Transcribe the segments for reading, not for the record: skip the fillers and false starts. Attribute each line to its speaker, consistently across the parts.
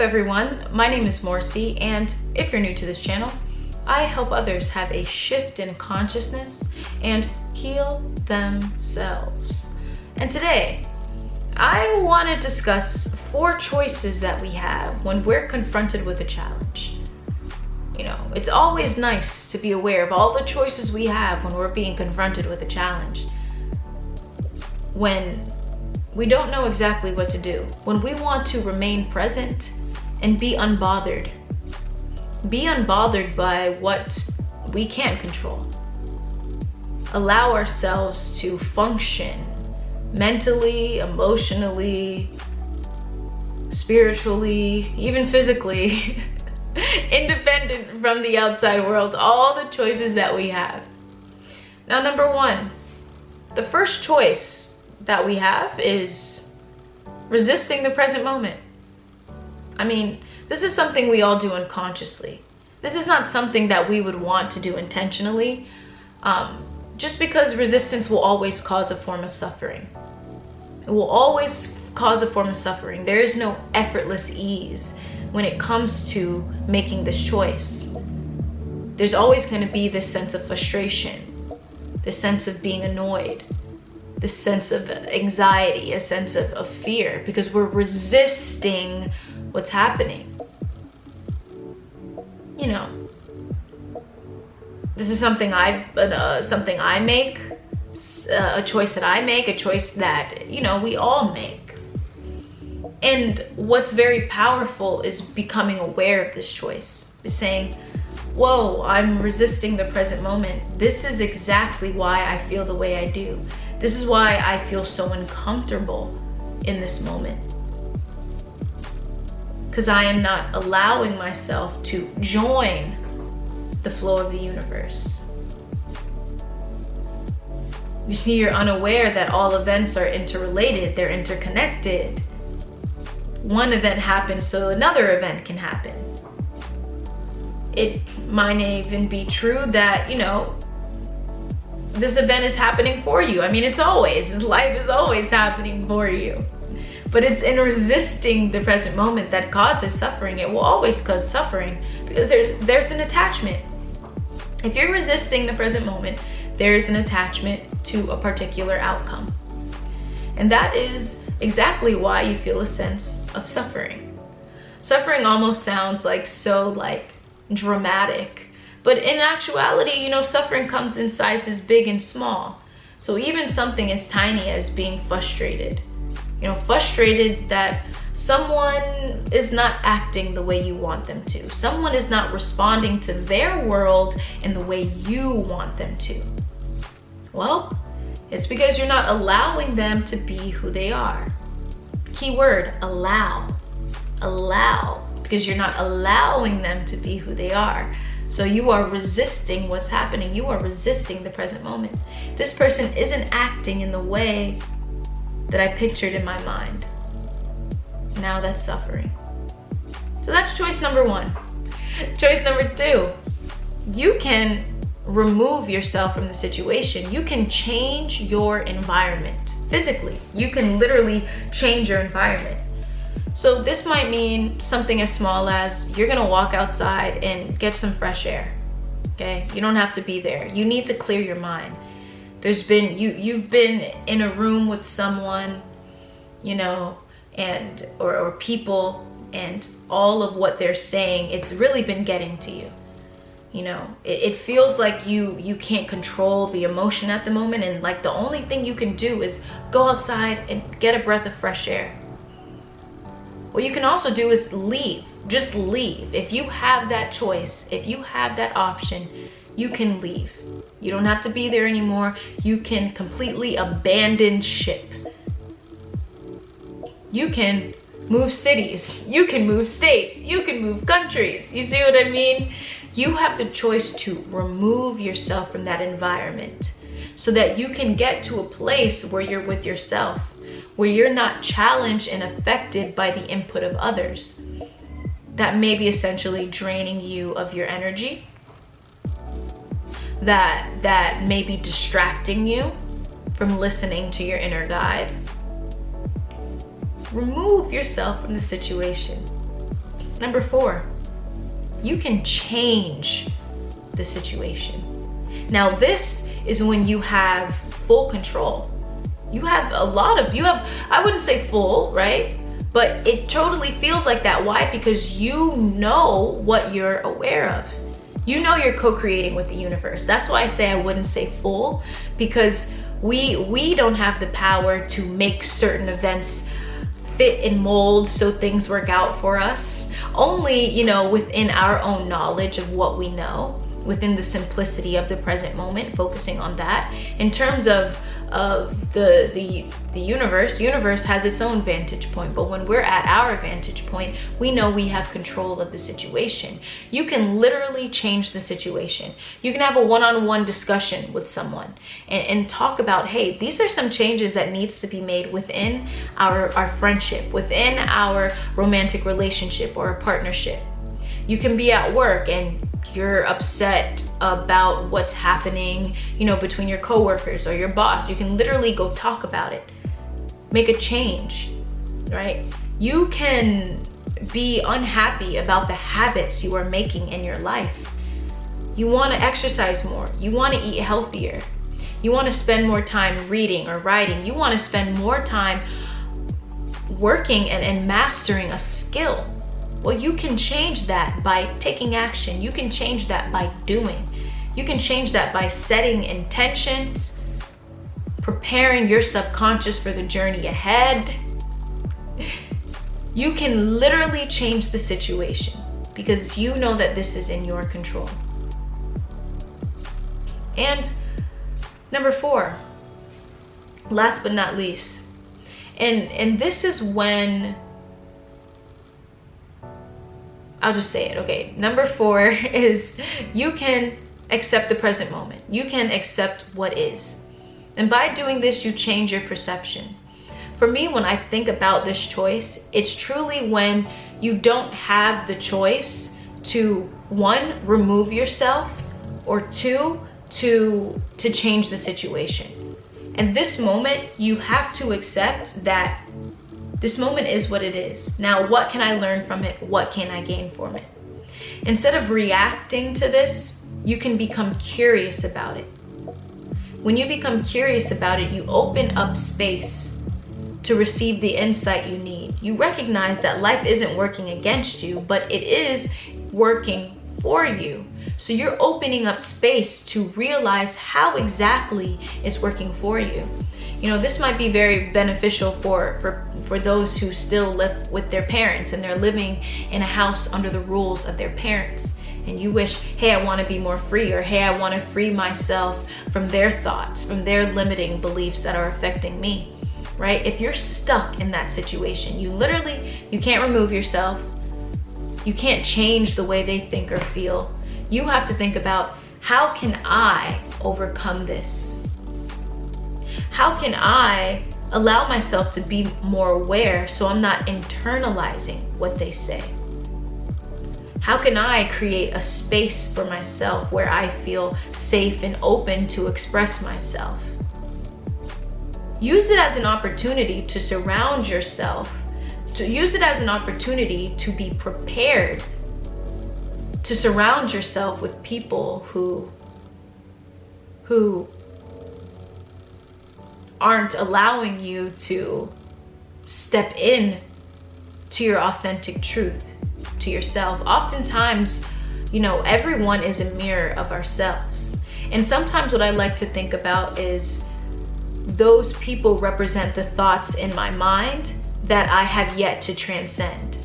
Speaker 1: everyone? My name is Morcie, and if you're new to this channel, I help others have a shift in consciousness and heal themselves. And today, I want to discuss 4 choices that we have when we're confronted with a challenge. You know, it's always nice to be aware of all the choices we have when we're being confronted with a challenge. When we don't know exactly what to do, when we want to remain present and be unbothered. Be unbothered by what we can't control. Allow ourselves to function mentally, emotionally, spiritually, even physically, independent from the outside world, all the choices that we have. Now, number 1, the first choice that we have is resisting the present moment. I mean, this is something we all do unconsciously. This is not something that we would want to do intentionally, just because resistance will always cause a form of suffering. It will always cause a form of suffering. There is no effortless ease when it comes to making this choice. There's always going to be this sense of frustration, this sense of being annoyed, this sense of anxiety, a sense of fear, because we're resisting what's happening. You know, this is something I make, a choice that I make, a choice that, you know, we all make. And what's very powerful is becoming aware of this choice, is saying, whoa, I'm resisting the present moment. This is exactly why I feel the way I do. This is why I feel so uncomfortable in this moment. Because I am not allowing myself to join the flow of the universe. You see, you're unaware that all events are interrelated, they're interconnected. One event happens so another event can happen. It might even be true that, you know, this event is happening for you. I mean, life is always happening for you. But it's in resisting the present moment that causes suffering. It will always cause suffering because there's an attachment. If you're resisting the present moment, there's an attachment to a particular outcome. And that is exactly why you feel a sense of suffering. Suffering almost sounds so dramatic. But in actuality, you know, suffering comes in sizes big and small. So even something as tiny as being frustrated. You know, frustrated that someone is not acting the way you want them to. Someone is not responding to their world in the way you want them to. Well, it's because you're not allowing them to be who they are. Keyword, allow. Allow, because you're not allowing them to be who they are. So you are resisting what's happening. You are resisting the present moment. This person isn't acting in the way that I pictured in my mind. Now that's suffering. So that's choice number 1. Choice number 2, you can remove yourself from the situation. You can change your environment physically. You can literally change your environment. So this might mean something as small as you're gonna walk outside and get some fresh air, okay? You don't have to be there. You need to clear your mind. You've been in a room with someone, you know, or people, and all of what they're saying, it's really been getting to you. You know, it feels like you can't control the emotion at the moment, and like the only thing you can do is go outside and get a breath of fresh air. What you can also do is leave. Just leave. If you have that choice, if you have that option, you can leave. You don't have to be there anymore. You can completely abandon ship. You can move cities. You can move states. You can move countries. You see what I mean? You have the choice to remove yourself from that environment so that you can get to a place where you're with yourself, where you're not challenged and affected by the input of others that may be essentially draining you of your energy, that may be distracting you from listening to your inner guide. Remove yourself from the situation Number 4, you can change the situation. Now, this is when you have full control. You have, I wouldn't say full, right? But it totally feels like that. Why? Because you know what you're aware of. You know you're co-creating with the universe. That's why I say I wouldn't say full, because we don't have the power to make certain events fit and mold so things work out for us. Only, within our own knowledge of what we know, within the simplicity of the present moment, focusing on that. In terms of the universe has its own vantage point, but when we're at our vantage point, we know we have control of the situation. You can literally change the situation. You can have a one-on-one discussion with someone and talk about, hey, these are some changes that needs to be made within our friendship, within our romantic relationship or a partnership. You can be at work and you're upset about what's happening, between your coworkers or your boss. You can literally go talk about it. Make a change, right? You can be unhappy about the habits you are making in your life. You want to exercise more. You want to eat healthier. You want to spend more time reading or writing. You want to spend more time working and mastering a skill. Well, you can change that by taking action. You can change that by doing. You can change that by setting intentions, preparing your subconscious for the journey ahead. You can literally change the situation because you know that this is in your control. And number 4, last but not least, and this is when, I'll just say it, okay. Number 4 is you can accept the present moment. You can accept what is. And by doing this, you change your perception. For me, when I think about this choice, it's truly when you don't have the choice to, 1, remove yourself, or 2, to change the situation. And this moment, you have to accept that this moment is what it is. Now, what can I learn from it? What can I gain from it? Instead of reacting to this, you can become curious about it. When you become curious about it, you open up space to receive the insight you need. You recognize that life isn't working against you, but it is working for you. So you're opening up space to realize how exactly it's working for you. This might be very beneficial for those who still live with their parents and they're living in a house under the rules of their parents. And you wish, hey, I want to be more free, or hey, I want to free myself from their thoughts, from their limiting beliefs that are affecting me, right? If you're stuck in that situation, you can't remove yourself. You can't change the way they think or feel. You have to think about, how can I overcome this? How can I allow myself to be more aware so I'm not internalizing what they say? How can I create a space for myself where I feel safe and open to express myself? Use it as an opportunity to surround yourself, to use it as an opportunity to be prepared, to surround yourself with people who aren't allowing you to step in to your authentic truth, to yourself. Oftentimes, everyone is a mirror of ourselves. And sometimes what I like to think about is those people represent the thoughts in my mind that I have yet to transcend.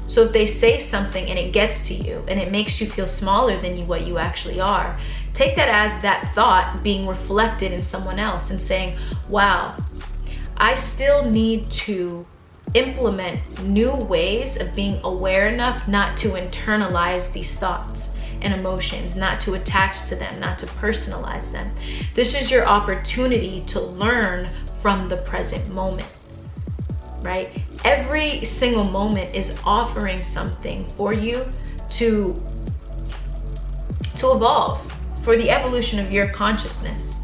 Speaker 1: So if they say something and it gets to you and it makes you feel smaller than what you actually are, take that as that thought being reflected in someone else and saying, wow, I still need to implement new ways of being aware enough not to internalize these thoughts and emotions, not to attach to them, not to personalize them. This is your opportunity to learn from the present moment, right? Every single moment is offering something for you to evolve, for the evolution of your consciousness.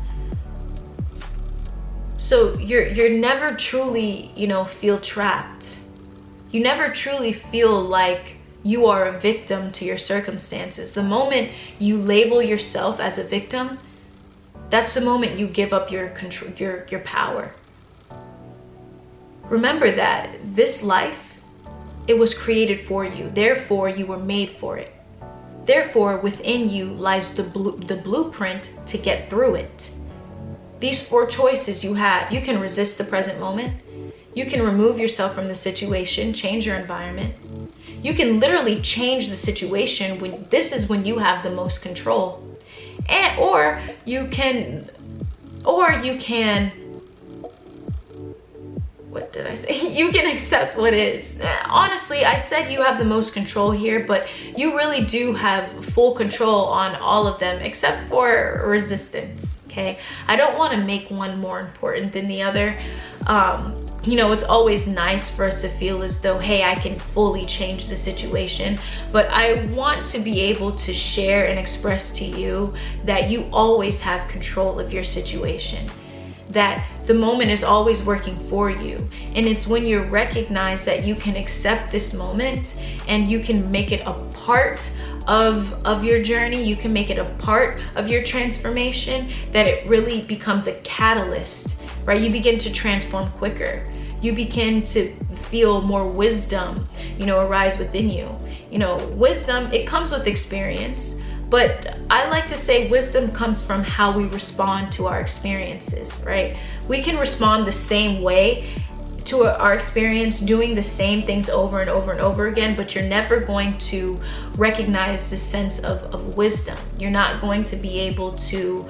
Speaker 1: So you're never truly, feel trapped. You never truly feel like you are a victim to your circumstances. The moment you label yourself as a victim, that's the moment you give up your control, your power. Remember that this life, it was created for you. Therefore, you were made for it. Therefore, within you lies the blueprint to get through it. These 4 choices you have. You can resist the present moment. You can remove yourself from the situation, change your environment. You can literally change the situation when this is when you have the most control. Or you can, what did I say? You can accept what is. Honestly, I said you have the most control here, but you really do have full control on all of them except for resistance, okay? I don't want to make one more important than the other. You know, it's always nice for us to feel as though, hey, I can fully change the situation, but I want to be able to share and express to you that you always have control of your situation, that the moment is always working for you. And it's when you recognize that you can accept this moment and you can make it a part of your journey, you can make it a part of your transformation, that it really becomes a catalyst, right? You begin to transform quicker. You begin to feel more wisdom, you know, arise within you. You know, wisdom, it comes with experience, but I like to say wisdom comes from how we respond to our experiences, right? We can respond the same way to our experience, doing the same things over and over and over again, but you're never going to recognize the sense of wisdom. You're not going to be able to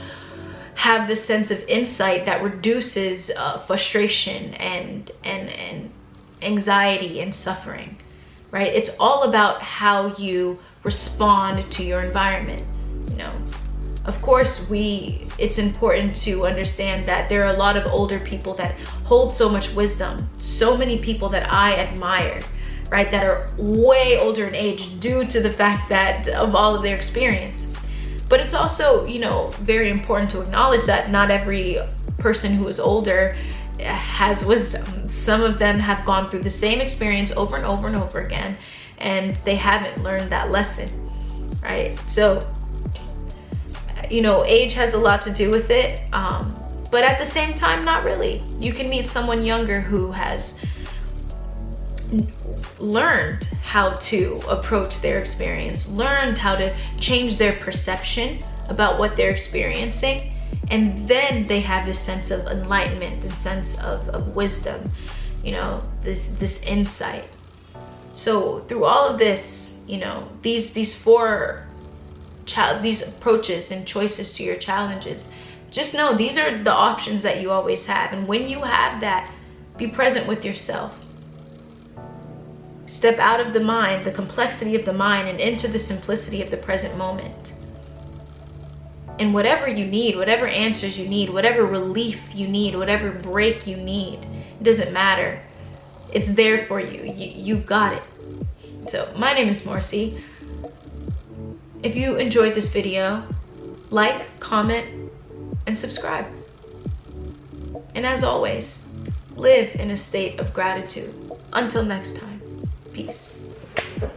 Speaker 1: have the sense of insight that reduces frustration and anxiety and suffering, right? It's all about how you respond to your environment. You know, of course, it's important to understand that there are a lot of older people that hold so much wisdom, so many people that I admire, right, that are way older in age due to the fact that of all of their experience. But it's also, you know, very important to acknowledge that not every person who is older has wisdom. Some of them have gone through the same experience over and over and over again, and they haven't learned that lesson, right? So, you know, age has a lot to do with it, but at the same time, not really. You can meet someone younger who has learned how to approach their experience, learned how to change their perception about what they're experiencing, and then they have this sense of enlightenment, this sense of wisdom, you know, this insight. So through all of this, you know, these approaches and choices to your challenges, just know these are the options that you always have. And when you have that, be present with yourself. Step out of the mind, the complexity of the mind, and into the simplicity of the present moment. And whatever you need, whatever answers you need, whatever relief you need, whatever break you need, it doesn't matter. It's there for you. You've got it. So my name is Morcie. If you enjoyed this video, like, comment, and subscribe. And as always, live in a state of gratitude. Until next time, peace.